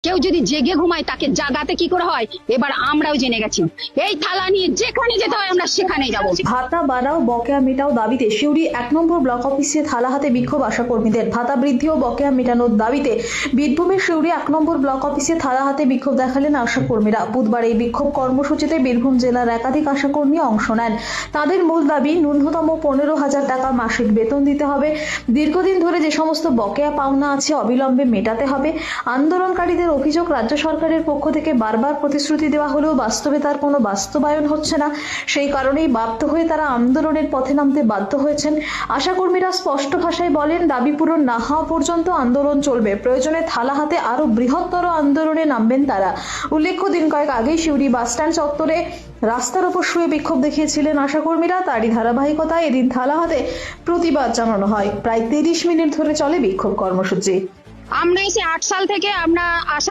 কেউ যদি জেগে ঘুমায় তাকে জাগাতে কি করে হয় এবার আমরাও জেনে গেছি। এই থালা নিয়ে যেখানে যেতে হয় আমরা সেখানে যাবো। ভাতা বাড়াও বকেয়া মেটাও দাবিতে সিউড়ি 1 নম্বর ব্লক অফিসে থালা হাতে বিক্ষোভ আশাকর্মীদের। ভাতা বৃদ্ধি ও বকেয়া মেটানোর দাবিতে বীরভূমের সিউড়ি 1 নম্বর ব্লক অফিসে থালা হাতে বিক্ষোভ দেখালেন আশাকর্মীরা। বুধবার এই বিক্ষোভ কর্মসূচিতে বীরভূম জেলার একাধিক আশাকর্মী অংশ নেন। তাদের মূল দাবি ন্যূনতম 15,000 টাকা মাসিক বেতন দিতে হবে। দীর্ঘদিন ধরে যে সমস্ত বকেয়া পাওনা আছে অবিলম্বে মেটাতে হবে। আন্দোলনকারীদের অভিযোগ, রাজ্য সরকারের পক্ষ থেকে বারবার প্রতিশ্রুতি দেওয়া হলেও বাস্তবে তার কোনো বাস্তবায়ন হচ্ছে না। সেই কারণেই বাধ্য হয়ে তারা আন্দোলনের পথে নামতে বাধ্য হয়েছেন। আশাকর্মীরা স্পষ্ট ভাষায় বলেন, দাবি পূরণ না হওয়া পর্যন্ত আন্দোলন চলবে। প্রয়োজনে থালা হাতে আরো বৃহত্তর আন্দোলনে নামবেন তারা। উল্লেখ্য, দিন কয়েক আগেই সিউড়ি বাসস্ট্যান্ড চত্বরে রাস্তার ওপর শুয়ে বিক্ষোভ দেখিয়েছিলেন আশাকর্মীরা। তারই ধারাবাহিকতায় এদিন থালা হাতে প্রতিবাদ জানানো হয়। প্রায় 30 মিনিট ধরে চলে বিক্ষোভ কর্মসূচি। আমরা এসে 8 সাল থেকে আমরা আশা